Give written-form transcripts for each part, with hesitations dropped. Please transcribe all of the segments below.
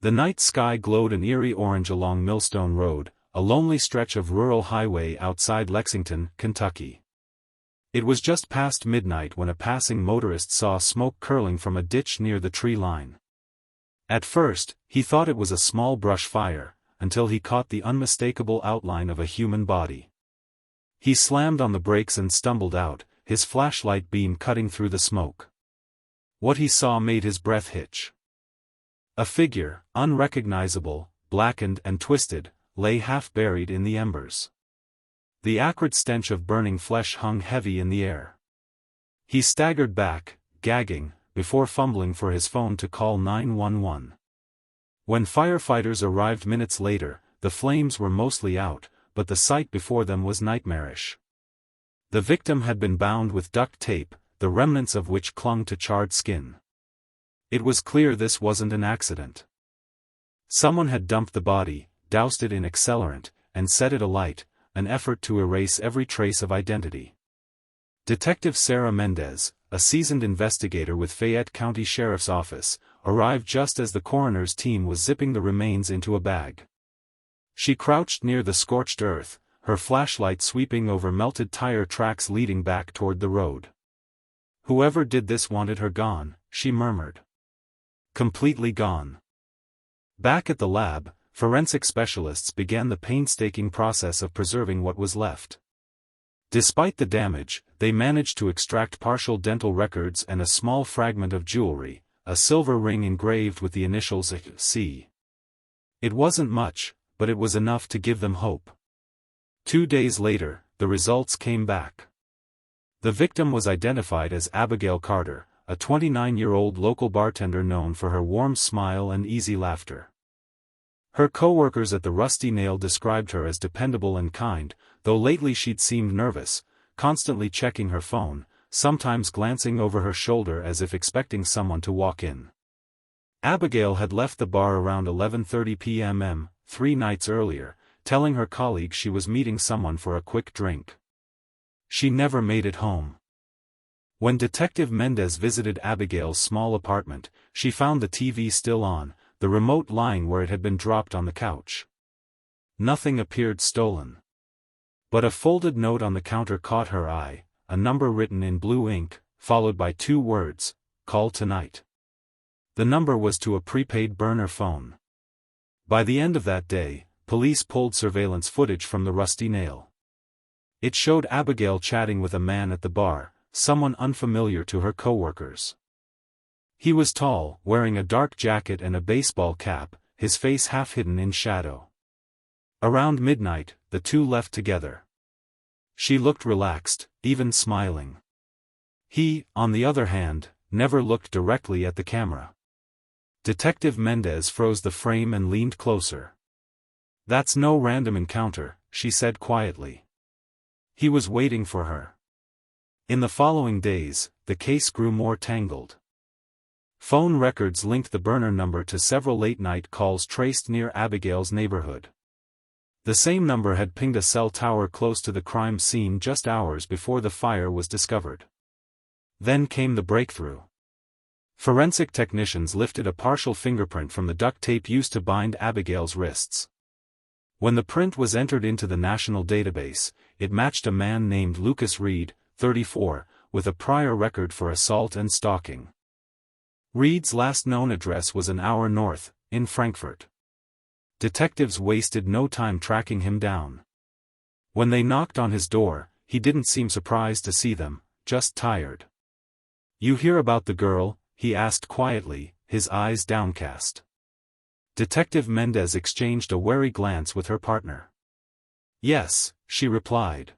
The night sky glowed an eerie orange along Millstone Road, a lonely stretch of rural highway outside Lexington, Kentucky. It was just past midnight when a passing motorist saw smoke curling from a ditch near the tree line. At first, he thought it was a small brush fire, until he caught the unmistakable outline of a human body. He slammed on the brakes and stumbled out, his flashlight beam cutting through the smoke. What he saw made his breath hitch. A figure, unrecognizable, blackened and twisted, lay half buried in the embers. The acrid stench of burning flesh hung heavy in the air. He staggered back, gagging, before fumbling for his phone to call 911. When firefighters arrived minutes later, the flames were mostly out, but the sight before them was nightmarish. The victim had been bound with duct tape, the remnants of which clung to charred skin. It was clear this wasn't an accident. Someone had dumped the body, doused it in accelerant, and set it alight, an effort to erase every trace of identity. Detective Sarah Mendez, a seasoned investigator with Fayette County Sheriff's Office, arrived just as the coroner's team was zipping the remains into a bag. She crouched near the scorched earth, her flashlight sweeping over melted tire tracks leading back toward the road. "Whoever did this wanted her gone," she murmured. "Completely gone." Back at the lab, forensic specialists began the painstaking process of preserving what was left. Despite the damage, they managed to extract partial dental records and a small fragment of jewelry, a silver ring engraved with the initials C. It wasn't much, but it was enough to give them hope. 2 days later, the results came back. The victim was identified as Abigail Carter, a 29-year-old local bartender known for her warm smile and easy laughter. Her co-workers at the Rusty Nail described her as dependable and kind, though lately she'd seemed nervous, constantly checking her phone, sometimes glancing over her shoulder as if expecting someone to walk in. Abigail had left the bar around 11:30 p.m. 3 nights earlier, telling her colleagues she was meeting someone for a quick drink. She never made it home. When Detective Mendez visited Abigail's small apartment, she found the TV still on, the remote lying where it had been dropped on the couch. Nothing appeared stolen. But a folded note on the counter caught her eye, a number written in blue ink, followed by 2 words, "Call tonight." The number was to a prepaid burner phone. By the end of that day, police pulled surveillance footage from the Rusty Nail. It showed Abigail chatting with a man at the bar, someone unfamiliar to her co-workers. He was tall, wearing a dark jacket and a baseball cap, his face half hidden in shadow. Around midnight, the two left together. She looked relaxed, even smiling. He, on the other hand, never looked directly at the camera. Detective Mendez froze the frame and leaned closer. "That's no random encounter," she said quietly. He was waiting for her. In the following days, the case grew more tangled. Phone records linked the burner number to several late-night calls traced near Abigail's neighborhood. The same number had pinged a cell tower close to the crime scene just hours before the fire was discovered. Then came the breakthrough. Forensic technicians lifted a partial fingerprint from the duct tape used to bind Abigail's wrists. When the print was entered into the national database, it matched a man named Lucas Reed, 34, with a prior record for assault and stalking. Reed's last known address was an hour north, in Frankfort. Detectives wasted no time tracking him down. When they knocked on his door, he didn't seem surprised to see them, just tired. "You hear about the girl?" he asked quietly, his eyes downcast. Detective Mendez exchanged a wary glance with her partner. "Yes," she replied.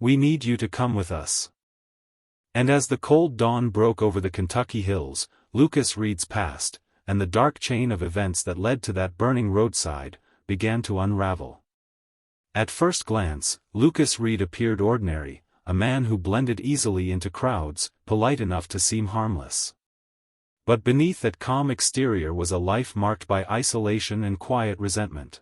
"We need you to come with us." And as the cold dawn broke over the Kentucky hills, Lucas Reed's past, and the dark chain of events that led to that burning roadside, began to unravel. At first glance, Lucas Reed appeared ordinary, a man who blended easily into crowds, polite enough to seem harmless. But beneath that calm exterior was a life marked by isolation and quiet resentment.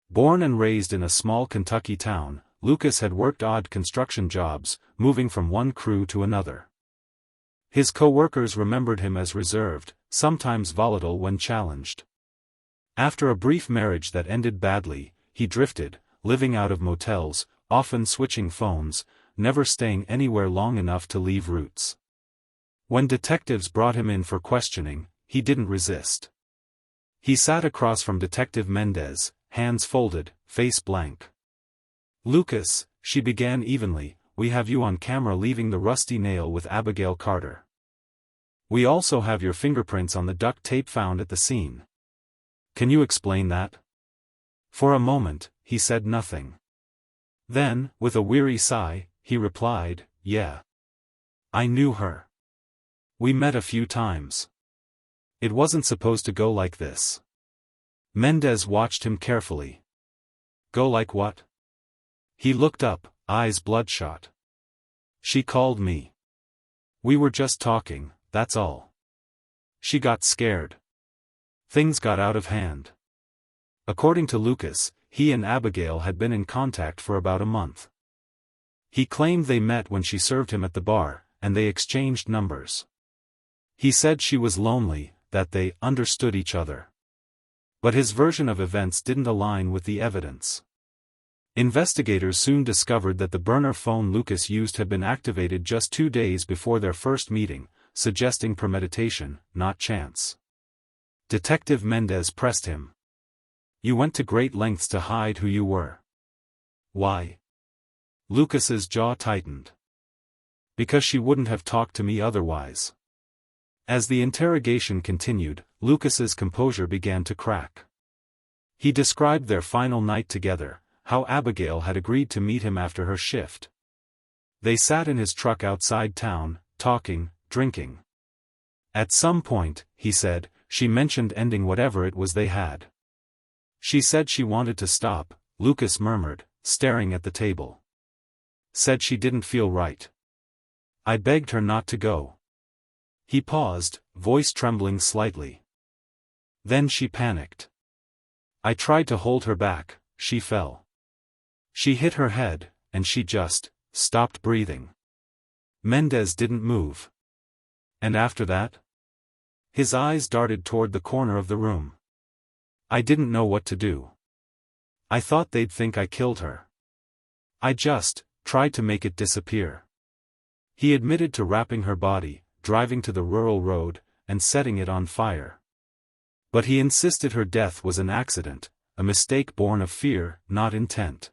Born and raised in a small Kentucky town, Lucas had worked odd construction jobs, moving from one crew to another. His co-workers remembered him as reserved, sometimes volatile when challenged. After a brief marriage that ended badly, he drifted, living out of motels, often switching phones, never staying anywhere long enough to leave roots. When detectives brought him in for questioning, he didn't resist. He sat across from Detective Mendez, hands folded, face blank. "Lucas," she began evenly, "we have you on camera leaving the rusty nail with Abigail Carter. We also have your fingerprints on the duct tape found at the scene. Can you explain that?" For a moment, he said nothing. Then, with a weary sigh, he replied, "Yeah. I knew her. We met a few times. It wasn't supposed to go like this." Mendez watched him carefully. "Go like what?" He looked up, eyes bloodshot. "She called me. We were just talking, that's all. She got scared. Things got out of hand." According to Lucas, he and Abigail had been in contact for about a month. He claimed they met when she served him at the bar, and they exchanged numbers. He said she was lonely, that they understood each other. But his version of events didn't align with the evidence. Investigators soon discovered that the burner phone Lucas used had been activated just 2 days before their first meeting, suggesting premeditation, not chance. Detective Mendez pressed him. "You went to great lengths to hide who you were. Why?" Lucas's jaw tightened. "Because she wouldn't have talked to me otherwise." As the interrogation continued, Lucas's composure began to crack. He described their final night together, how Abigail had agreed to meet him after her shift. They sat in his truck outside town, talking, drinking. At some point, he said, she mentioned ending whatever it was they had. "She said she wanted to stop," Lucas murmured, staring at the table. "Said she didn't feel right. I begged her not to go." He paused, voice trembling slightly. "Then she panicked. I tried to hold her back, she fell. She hit her head, and she just stopped breathing." Mendez didn't move. "And after that?" His eyes darted toward the corner of the room. "I didn't know what to do. I thought they'd think I killed her. I just tried to make it disappear." He admitted to wrapping her body, driving to the rural road, and setting it on fire. But he insisted her death was an accident, a mistake born of fear, not intent.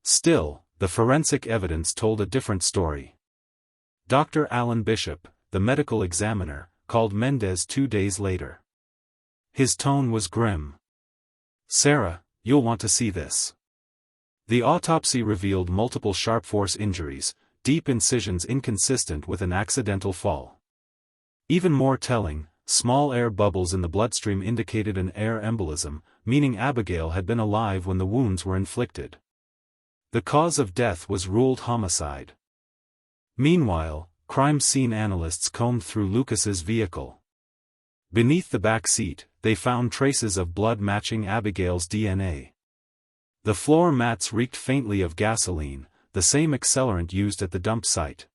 Still, the forensic evidence told a different story. Dr. Alan Bishop, the medical examiner, called Mendez 2 days later. His tone was grim. "Sarah, you'll want to see this." The autopsy revealed multiple sharp force injuries, deep incisions inconsistent with an accidental fall. Even more telling, small air bubbles in the bloodstream indicated an air embolism, meaning Abigail had been alive when the wounds were inflicted. The cause of death was ruled homicide. Meanwhile, crime scene analysts combed through Lucas's vehicle. Beneath the back seat, they found traces of blood matching Abigail's DNA. The floor mats reeked faintly of gasoline, the same accelerant used at the dump site.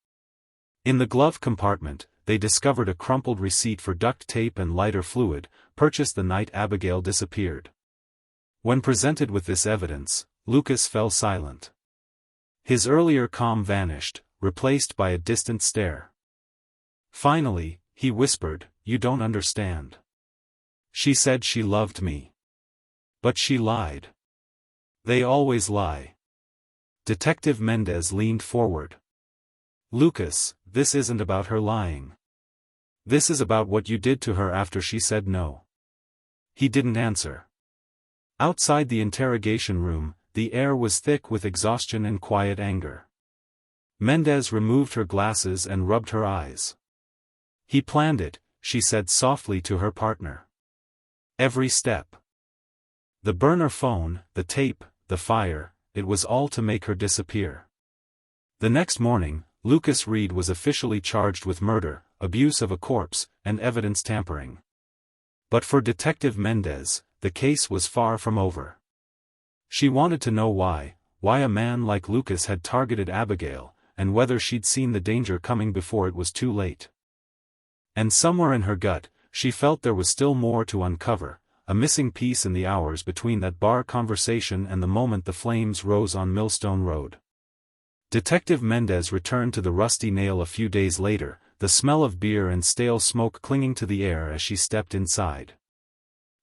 In the glove compartment, they discovered a crumpled receipt for duct tape and lighter fluid, purchased the night Abigail disappeared. When presented with this evidence, Lucas fell silent. His earlier calm vanished, replaced by a distant stare. Finally, he whispered, "You don't understand. She said she loved me. But she lied. They always lie." Detective Mendez leaned forward. "Lucas, this isn't about her lying. This is about what you did to her after she said no." He didn't answer. Outside the interrogation room, the air was thick with exhaustion and quiet anger. Mendez removed her glasses and rubbed her eyes. "He planned it," she said softly to her partner. "Every step. The burner phone, the tape, the fire, it was all to make her disappear." The next morning, Lucas Reed was officially charged with murder, abuse of a corpse, and evidence tampering. But for Detective Mendez, the case was far from over. She wanted to know why a man like Lucas had targeted Abigail, and whether she'd seen the danger coming before it was too late. And somewhere in her gut, she felt there was still more to uncover, a missing piece in the hours between that bar conversation and the moment the flames rose on Millstone Road. Detective Mendez returned to the Rusty Nail a few days later, the smell of beer and stale smoke clinging to the air as she stepped inside.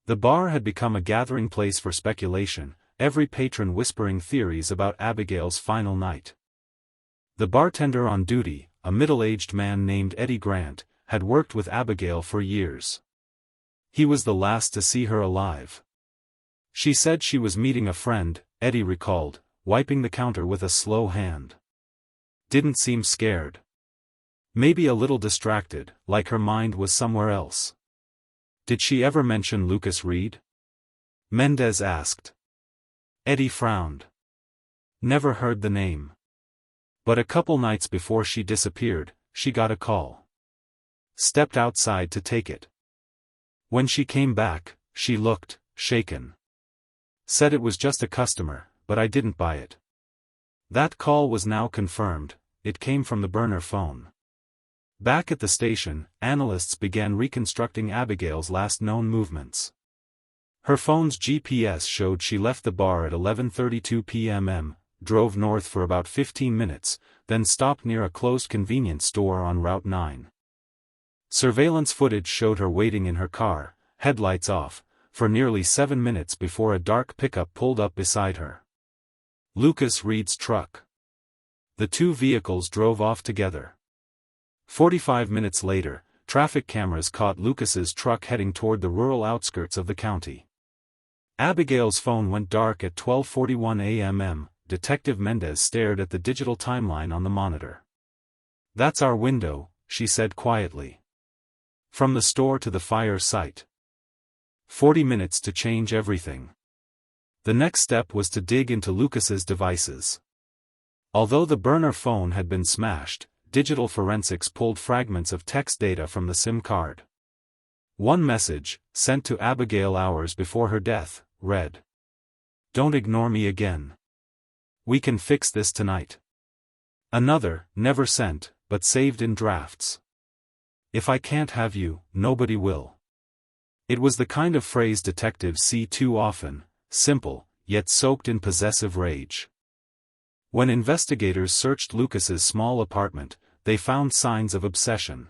The bar had become a gathering place for speculation, every patron whispering theories about Abigail's final night. The bartender on duty, a middle-aged man named Eddie Grant, had worked with Abigail for years. He was the last to see her alive. She said she was meeting a friend, Eddie recalled, wiping the counter with a slow hand. Didn't seem scared. Maybe a little distracted, like her mind was somewhere else. Did she ever mention Lucas Reed? Mendez asked. Eddie frowned. Never heard the name. But a couple nights before she disappeared, she got a call. Stepped outside to take it. When she came back, she looked shaken. Said it was just a customer, but I didn't buy it. That call was now confirmed, it came from the burner phone. Back at the station, analysts began reconstructing Abigail's last known movements. Her phone's GPS showed she left the bar at 11:32 p.m., drove north for about 15 minutes, then stopped near a closed convenience store on Route 9. Surveillance footage showed her waiting in her car, headlights off, for nearly 7 minutes before a dark pickup pulled up beside her. Lucas Reed's truck. The two vehicles drove off together. 45 minutes later, traffic cameras caught Lucas's truck heading toward the rural outskirts of the county. Abigail's phone went dark at 12:41 a.m. Detective Mendez stared at the digital timeline on the monitor. That's our window, she said quietly. From the store to the fire site. 40 minutes to change everything. The next step was to dig into Lucas's devices. Although the burner phone had been smashed, digital forensics pulled fragments of text data from the SIM card. One message, sent to Abigail hours before her death, read, "Don't ignore me again. We can fix this tonight." Another, never sent, but saved in drafts. "If I can't have you, nobody will." It was the kind of phrase detectives see too often, simple, yet soaked in possessive rage. When investigators searched Lucas's small apartment, they found signs of obsession.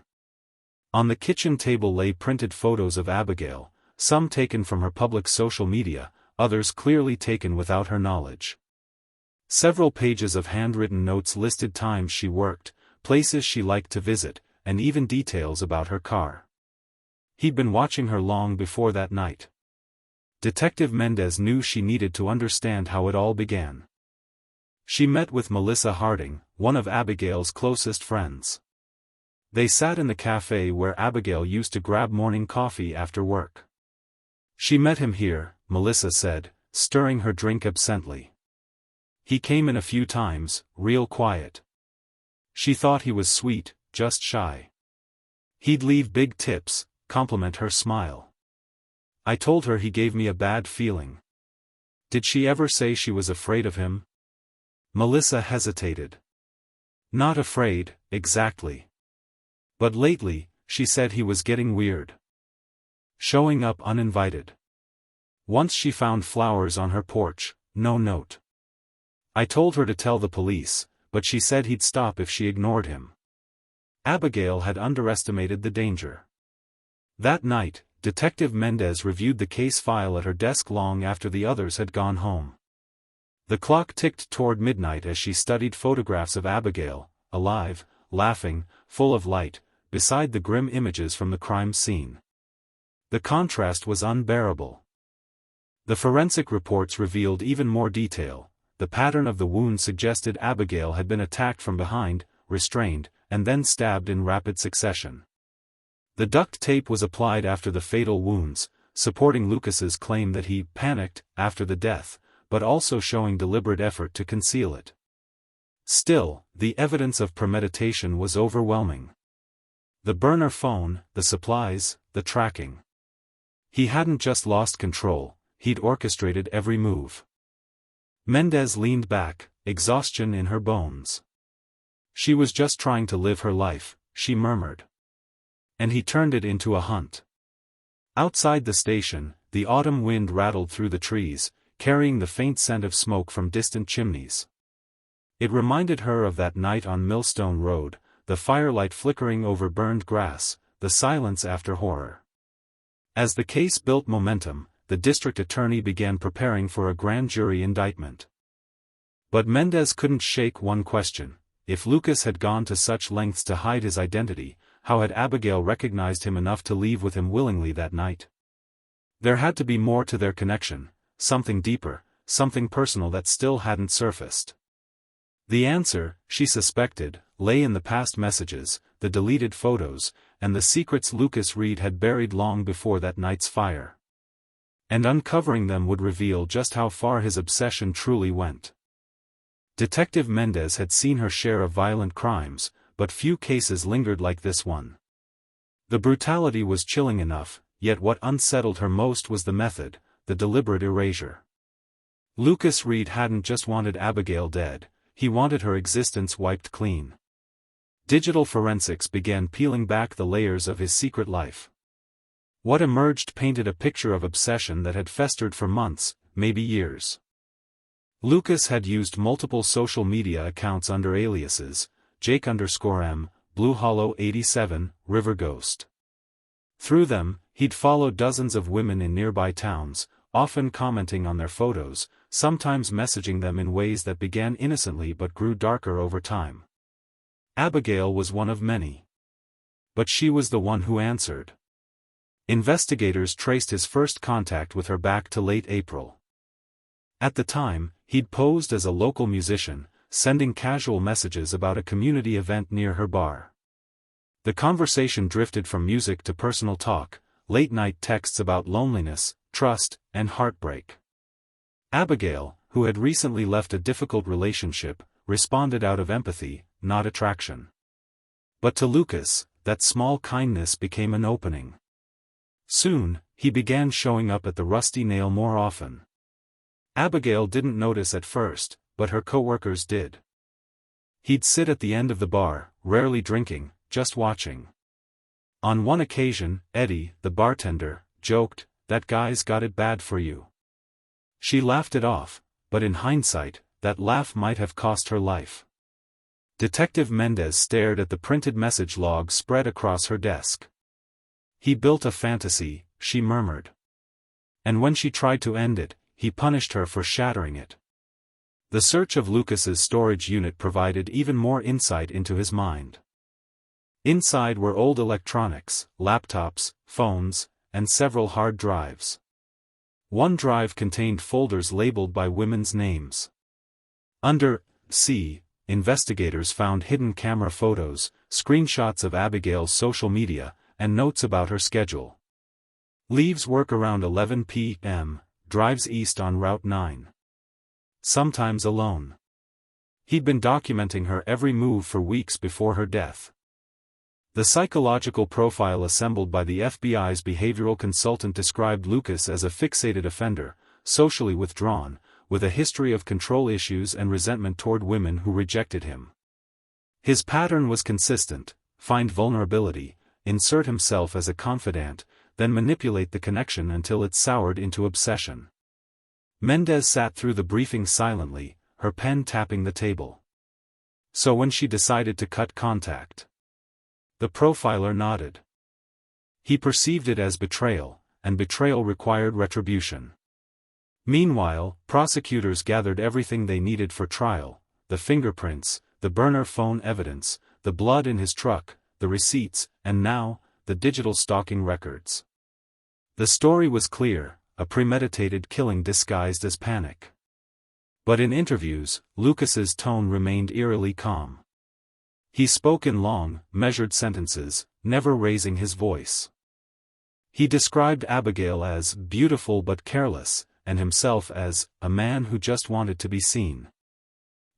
On the kitchen table lay printed photos of Abigail, some taken from her public social media, others clearly taken without her knowledge. Several pages of handwritten notes listed times she worked, places she liked to visit, and even details about her car. He'd been watching her long before that night. Detective Mendez knew she needed to understand how it all began. She met with Melissa Harding, one of Abigail's closest friends. They sat in the cafe where Abigail used to grab morning coffee after work. She met him here, Melissa said, stirring her drink absently. He came in a few times, real quiet. She thought he was sweet, just shy. He'd leave big tips, compliment her smile. I told her he gave me a bad feeling. Did she ever say she was afraid of him? Melissa hesitated. Not afraid, exactly. But lately, she said he was getting weird. Showing up uninvited. Once she found flowers on her porch, no note. I told her to tell the police, but she said he'd stop if she ignored him. Abigail had underestimated the danger. That night, Detective Mendez reviewed the case file at her desk long after the others had gone home. The clock ticked toward midnight as she studied photographs of Abigail, alive, laughing, full of light, beside the grim images from the crime scene. The contrast was unbearable. The forensic reports revealed even more detail. The pattern of the wound suggested Abigail had been attacked from behind, restrained, and then stabbed in rapid succession. The duct tape was applied after the fatal wounds, supporting Lucas's claim that he panicked after the death, but also showing deliberate effort to conceal it. Still, the evidence of premeditation was overwhelming. The burner phone, the supplies, the tracking. He hadn't just lost control, he'd orchestrated every move. Mendez leaned back, exhaustion in her bones. She was just trying to live her life, she murmured. And he turned it into a hunt. Outside the station, the autumn wind rattled through the trees, carrying the faint scent of smoke from distant chimneys. It reminded her of that night on Millstone Road, the firelight flickering over burned grass, the silence after horror. As the case built momentum, the district attorney began preparing for a grand jury indictment. But Mendez couldn't shake one question: if Lucas had gone to such lengths to hide his identity, how had Abigail recognized him enough to leave with him willingly that night? There had to be more to their connection, something deeper, something personal that still hadn't surfaced. The answer, she suspected, lay in the past messages, the deleted photos, and the secrets Lucas Reed had buried long before that night's fire. And uncovering them would reveal just how far his obsession truly went. Detective Mendez had seen her share of violent crimes, but few cases lingered like this one. The brutality was chilling enough, yet what unsettled her most was the method, the deliberate erasure. Lucas Reed hadn't just wanted Abigail dead, he wanted her existence wiped clean. Digital forensics began peeling back the layers of his secret life. What emerged painted a picture of obsession that had festered for months, maybe years. Lucas had used multiple social media accounts under aliases: Jake_M, Blue Hollow 87, River Ghost. Through them, he'd followed dozens of women in nearby towns, often commenting on their photos, sometimes messaging them in ways that began innocently but grew darker over time. Abigail was one of many. But she was the one who answered. Investigators traced his first contact with her back to late April. At the time, he'd posed as a local musician, sending casual messages about a community event near her bar. The conversation drifted from music to personal talk, late-night texts about loneliness, trust, and heartbreak. Abigail, who had recently left a difficult relationship, responded out of empathy, not attraction. But to Lucas, that small kindness became an opening. Soon, he began showing up at the Rusty Nail more often. Abigail didn't notice at first, but her coworkers did. He'd sit at the end of the bar, rarely drinking, just watching. On one occasion, Eddie, the bartender, joked, "That guy's got it bad for you." She laughed it off, but in hindsight, that laugh might have cost her life. Detective Mendez stared at the printed message log spread across her desk. "He built a fantasy," she murmured. And when she tried to end it, he punished her for shattering it. The search of Lucas's storage unit provided even more insight into his mind. Inside were old electronics, laptops, phones, and several hard drives. One drive contained folders labeled by women's names. Under C, investigators found hidden camera photos, screenshots of Abigail's social media, and notes about her schedule. Leaves work around 11 p.m., drives east on Route 9. Sometimes alone. He'd been documenting her every move for weeks before her death. The psychological profile assembled by the FBI's behavioral consultant described Lucas as a fixated offender, socially withdrawn, with a history of control issues and resentment toward women who rejected him. His pattern was consistent: find vulnerability, insert himself as a confidant, then manipulate the connection until it soured into obsession. Mendez sat through the briefing silently, her pen tapping the table. So when she decided to cut contact, the profiler nodded. He perceived it as betrayal, and betrayal required retribution. Meanwhile, prosecutors gathered everything they needed for trial: the fingerprints, the burner phone evidence, the blood in his truck, the receipts, and now, the digital stalking records. The story was clear: a premeditated killing disguised as panic. But in interviews, Lucas's tone remained eerily calm. He spoke in long, measured sentences, never raising his voice. He described Abigail as beautiful but careless, and himself as a man who just wanted to be seen.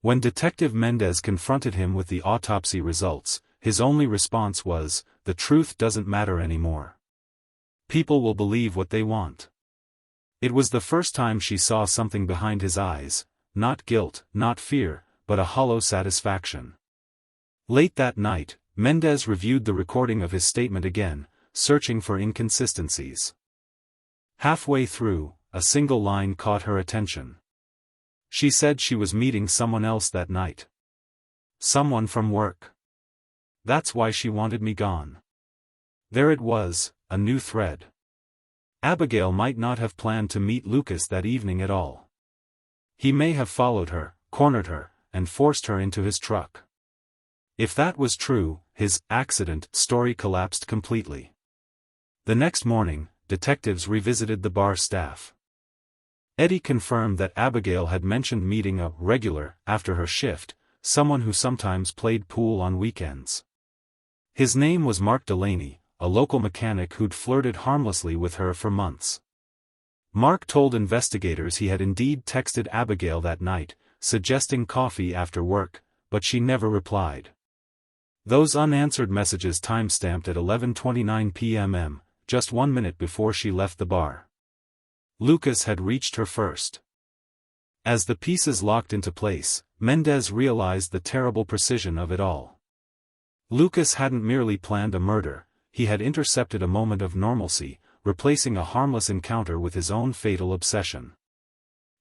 When Detective Mendez confronted him with the autopsy results, his only response was, "The truth doesn't matter anymore. People will believe what they want." It was the first time she saw something behind his eyes: not guilt, not fear, but a hollow satisfaction. Late that night, Mendez reviewed the recording of his statement again, searching for inconsistencies. Halfway through, a single line caught her attention. She said she was meeting someone else that night. Someone from work. That's why she wanted me gone. There it was, a new thread. Abigail might not have planned to meet Lucas that evening at all. He may have followed her, cornered her, and forced her into his truck. If that was true, his accident story collapsed completely. The next morning, detectives revisited the bar staff. Eddie confirmed that Abigail had mentioned meeting a regular after her shift, someone who sometimes played pool on weekends. His name was Mark Delaney, a local mechanic who'd flirted harmlessly with her for months. Mark told investigators he had indeed texted Abigail that night, suggesting coffee after work, but she never replied. Those unanswered messages timestamped at 11:29 p.m., just 1 minute before she left the bar. Lucas had reached her first. As the pieces locked into place, Mendez realized the terrible precision of it all. Lucas hadn't merely planned a murder, he had intercepted a moment of normalcy, replacing a harmless encounter with his own fatal obsession.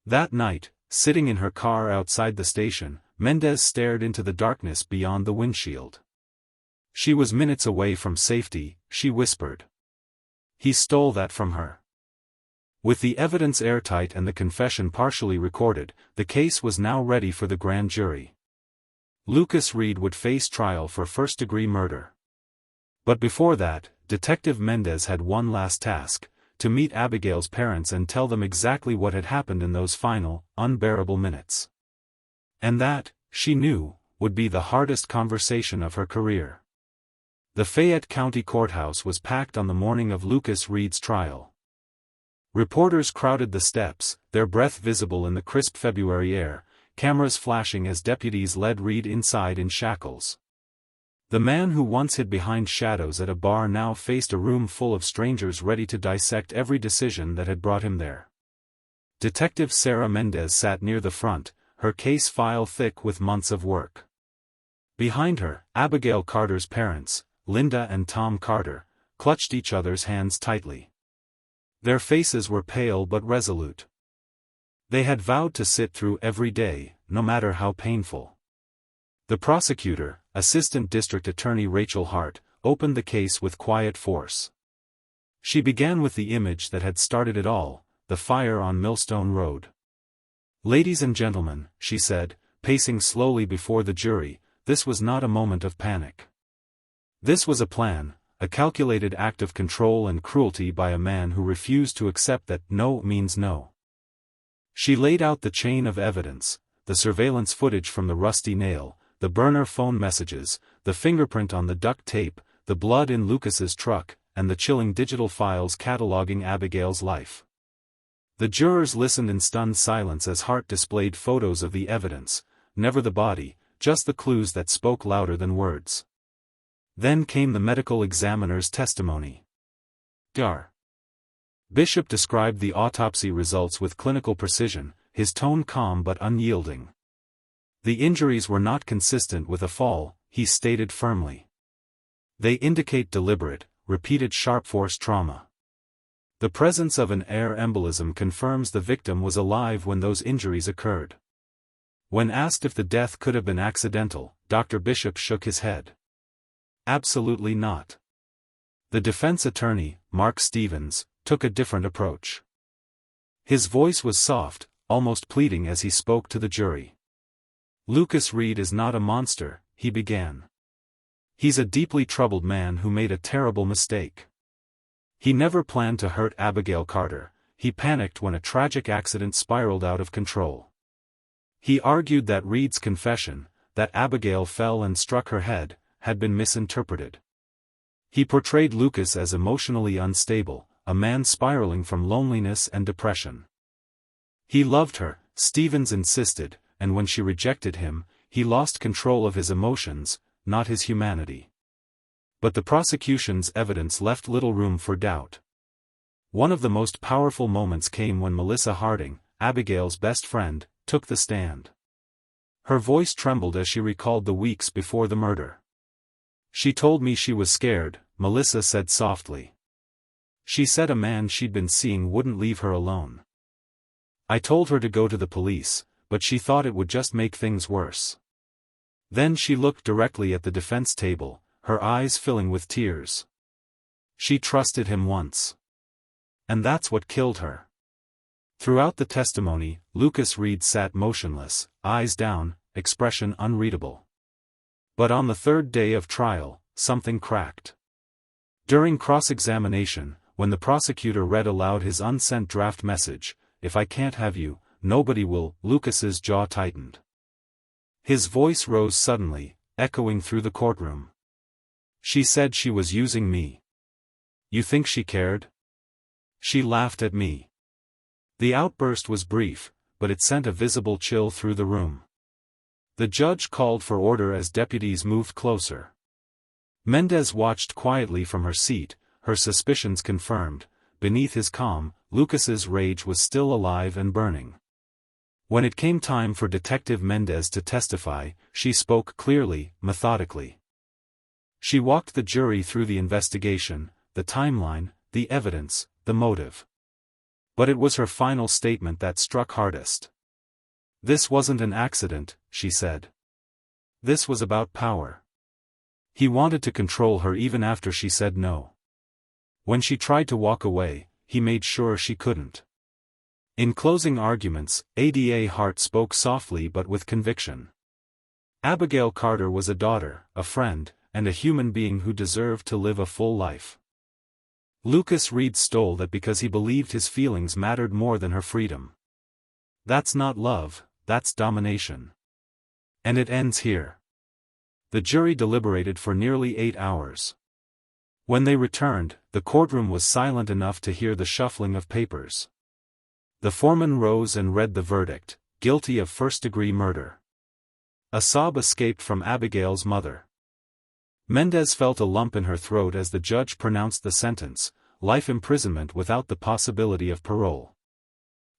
That night, sitting in her car outside the station, Mendez stared into the darkness beyond the windshield. She was minutes away from safety, she whispered. He stole that from her. With the evidence airtight and the confession partially recorded, the case was now ready for the grand jury. Lucas Reed would face trial for first-degree murder. But before that, Detective Mendez had one last task, to meet Abigail's parents and tell them exactly what had happened in those final, unbearable minutes. And that, she knew, would be the hardest conversation of her career. The Fayette County Courthouse was packed on the morning of Lucas Reed's trial. Reporters crowded the steps, their breath visible in the crisp February air, cameras flashing as deputies led Reed inside in shackles. The man who once hid behind shadows at a bar now faced a room full of strangers ready to dissect every decision that had brought him there. Detective Sarah Mendez sat near the front, her case file thick with months of work. Behind her, Abigail Carter's parents, Linda and Tom Carter, clutched each other's hands tightly. Their faces were pale but resolute. They had vowed to sit through every day, no matter how painful. The prosecutor, Assistant District Attorney Rachel Hart, opened the case with quiet force. She began with the image that had started it all, the fire on Millstone Road. "Ladies and gentlemen," she said, pacing slowly before the jury, "this was not a moment of panic. This was a plan, a calculated act of control and cruelty by a man who refused to accept that no means no." She laid out the chain of evidence, the surveillance footage from the rusty nail, the burner phone messages, the fingerprint on the duct tape, the blood in Lucas's truck, and the chilling digital files cataloging Abigail's life. The jurors listened in stunned silence as Hart displayed photos of the evidence, never the body, just the clues that spoke louder than words. Then came the medical examiner's testimony. Dr. Bishop described the autopsy results with clinical precision, his tone calm but unyielding. "The injuries were not consistent with a fall," he stated firmly. "They indicate deliberate, repeated sharp force trauma. The presence of an air embolism confirms the victim was alive when those injuries occurred." When asked if the death could have been accidental, Dr. Bishop shook his head. "Absolutely not." The defense attorney, Mark Stevens, took a different approach. His voice was soft, almost pleading as he spoke to the jury. "Lucas Reed is not a monster," he began. "He's a deeply troubled man who made a terrible mistake. He never planned to hurt Abigail Carter, he panicked when a tragic accident spiraled out of control. He argued that Reed's confession, that Abigail fell and struck her head, had been misinterpreted. He portrayed Lucas as emotionally unstable, a man spiraling from loneliness and depression. He loved her, Stevens insisted, and when she rejected him, he lost control of his emotions, not his humanity. But the prosecution's evidence left little room for doubt. One of the most powerful moments came when Melissa Harding, Abigail's best friend, took the stand. Her voice trembled as she recalled the weeks before the murder. "She told me she was scared," Melissa said softly. She said a man she'd been seeing wouldn't leave her alone. I told her to go to the police, but she thought it would just make things worse. Then she looked directly at the defense table, her eyes filling with tears. She trusted him once. And that's what killed her. Throughout the testimony, Lucas Reed sat motionless, eyes down, expression unreadable. But on the third day of trial, something cracked. During cross-examination, when the prosecutor read aloud his unsent draft message, "If I can't have you, nobody will," Lucas's jaw tightened. His voice rose suddenly, echoing through the courtroom. "She said she was using me. You think she cared? She laughed at me." The outburst was brief, but it sent a visible chill through the room. The judge called for order as deputies moved closer. Mendez watched quietly from her seat, her suspicions confirmed. Beneath his calm, Lucas's rage was still alive and burning. When it came time for Detective Mendez to testify, she spoke clearly, methodically. She walked the jury through the investigation, the timeline, the evidence, the motive. But it was her final statement that struck hardest. "This wasn't an accident," she said. "This was about power." He wanted to control her even after she said no. When she tried to walk away, he made sure she couldn't. In closing arguments, Ada Hart spoke softly but with conviction. Abigail Carter was a daughter, a friend, and a human being who deserved to live a full life. Lucas Reed stole that because he believed his feelings mattered more than her freedom. That's not love, that's domination. And it ends here. The jury deliberated for nearly 8 hours. When they returned, the courtroom was silent enough to hear the shuffling of papers. The foreman rose and read the verdict, guilty of first-degree murder. A sob escaped from Abigail's mother. Mendez felt a lump in her throat as the judge pronounced the sentence, life imprisonment without the possibility of parole.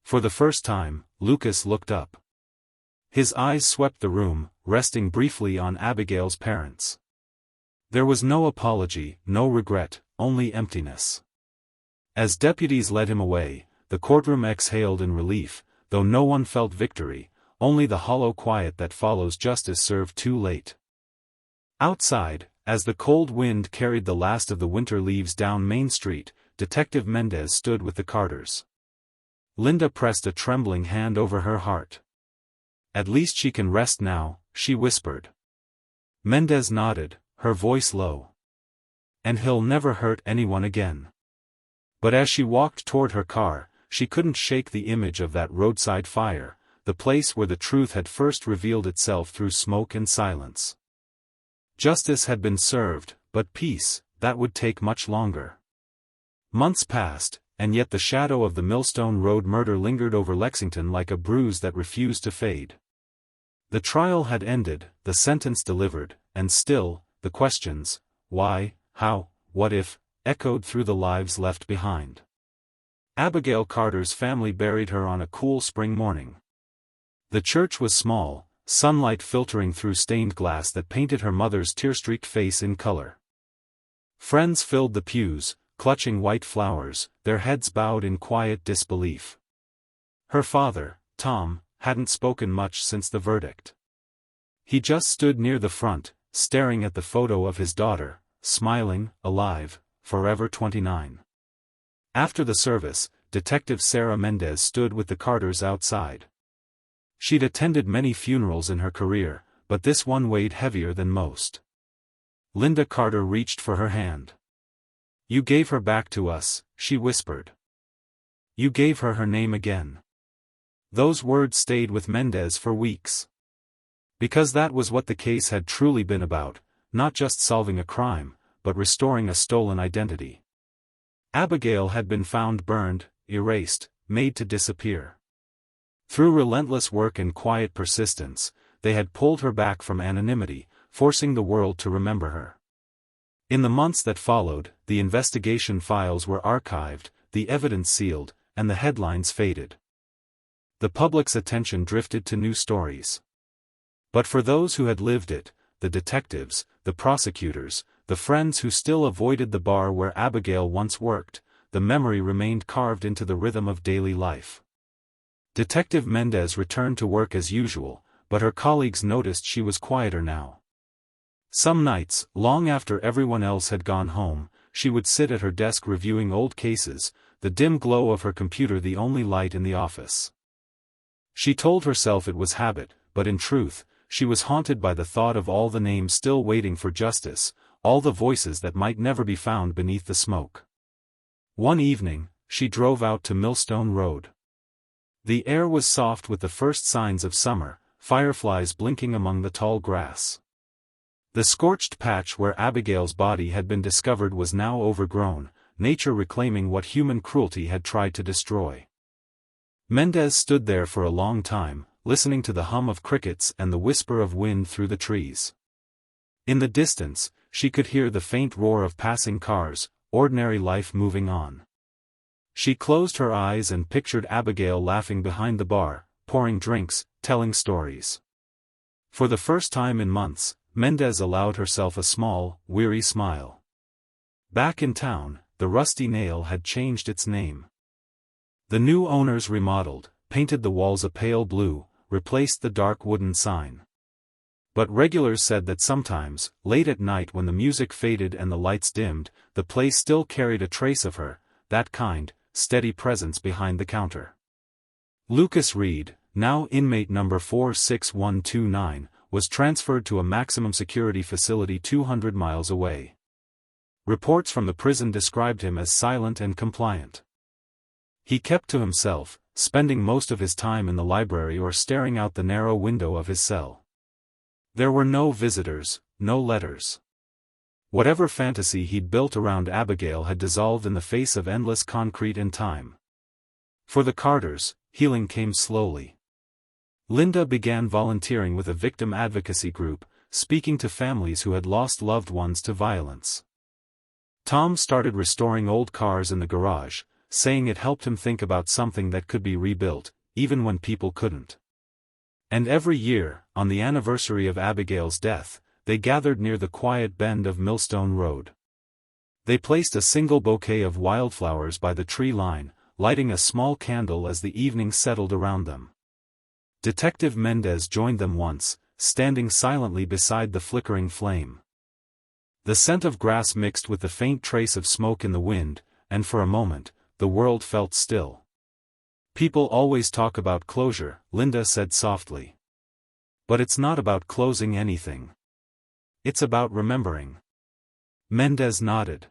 For the first time, Lucas looked up. His eyes swept the room, resting briefly on Abigail's parents. There was no apology, no regret, only emptiness. As deputies led him away, the courtroom exhaled in relief, though no one felt victory, only the hollow quiet that follows justice served too late. Outside, as the cold wind carried the last of the winter leaves down Main Street, Detective Mendez stood with the Carters. Linda pressed a trembling hand over her heart. "At least she can rest now," she whispered. Mendez nodded, her voice low. "And he'll never hurt anyone again." But as she walked toward her car, she couldn't shake the image of that roadside fire, the place where the truth had first revealed itself through smoke and silence. Justice had been served, but peace, that would take much longer. Months passed, and yet the shadow of the Millstone Road murder lingered over Lexington like a bruise that refused to fade. The trial had ended, the sentence delivered, and still, the questions, why, how, what if, echoed through the lives left behind. Abigail Carter's family buried her on a cool spring morning. The church was small, sunlight filtering through stained glass that painted her mother's tear-streaked face in color. Friends filled the pews, clutching white flowers, their heads bowed in quiet disbelief. Her father, Tom, hadn't spoken much since the verdict. He just stood near the front, staring at the photo of his daughter, smiling, alive, forever 29. After the service, Detective Sarah Mendez stood with the Carters outside. She'd attended many funerals in her career, but this one weighed heavier than most. Linda Carter reached for her hand. "You gave her back to us," she whispered. "You gave her her name again." Those words stayed with Mendez for weeks. Because that was what the case had truly been about, not just solving a crime, but restoring a stolen identity. Abigail had been found burned, erased, made to disappear. Through relentless work and quiet persistence, they had pulled her back from anonymity, forcing the world to remember her. In the months that followed, the investigation files were archived, the evidence sealed, and the headlines faded. The public's attention drifted to new stories. But for those who had lived it, the detectives, the prosecutors, the friends who still avoided the bar where Abigail once worked, the memory remained carved into the rhythm of daily life. Detective Mendez returned to work as usual, but her colleagues noticed she was quieter now. Some nights, long after everyone else had gone home, she would sit at her desk reviewing old cases, the dim glow of her computer the only light in the office. She told herself it was habit, but in truth, she was haunted by the thought of all the names still waiting for justice, all the voices that might never be found beneath the smoke. One evening, she drove out to Millstone Road. The air was soft with the first signs of summer, fireflies blinking among the tall grass. The scorched patch where Abigail's body had been discovered was now overgrown, nature reclaiming what human cruelty had tried to destroy. Mendez stood there for a long time, listening to the hum of crickets and the whisper of wind through the trees. In the distance, she could hear the faint roar of passing cars, ordinary life moving on. She closed her eyes and pictured Abigail laughing behind the bar, pouring drinks, telling stories. For the first time in months, Mendez allowed herself a small, weary smile. Back in town, the Rusty Nail had changed its name. The new owners remodeled, painted the walls a pale blue, replaced the dark wooden sign. But regulars said that sometimes, late at night when the music faded and the lights dimmed, the place still carried a trace of her, that kind, steady presence behind the counter. Lucas Reed, now inmate number 46129, was transferred to a maximum security facility 200 miles away. Reports from the prison described him as silent and compliant. He kept to himself, spending most of his time in the library or staring out the narrow window of his cell. There were no visitors, no letters. Whatever fantasy he'd built around Abigail had dissolved in the face of endless concrete and time. For the Carters, healing came slowly. Linda began volunteering with a victim advocacy group, speaking to families who had lost loved ones to violence. Tom started restoring old cars in the garage, saying it helped him think about something that could be rebuilt, even when people couldn't. And every year, on the anniversary of Abigail's death, they gathered near the quiet bend of Millstone Road. They placed a single bouquet of wildflowers by the tree line, lighting a small candle as the evening settled around them. Detective Mendez joined them once, standing silently beside the flickering flame. The scent of grass mixed with the faint trace of smoke in the wind, and for a moment, the world felt still. People always talk about closure, Linda said softly. But it's not about closing anything. It's about remembering. Mendez nodded.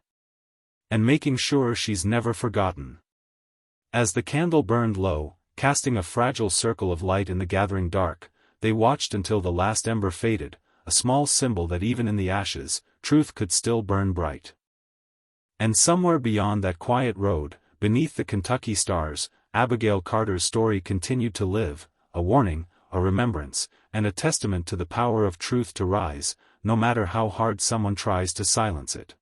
And making sure she's never forgotten. As the candle burned low, casting a fragile circle of light in the gathering dark, they watched until the last ember faded, a small symbol that even in the ashes, truth could still burn bright. And somewhere beyond that quiet road, beneath the Kentucky stars, Abigail Carter's story continued to live, a warning, a remembrance, and a testament to the power of truth to rise, no matter how hard someone tries to silence it.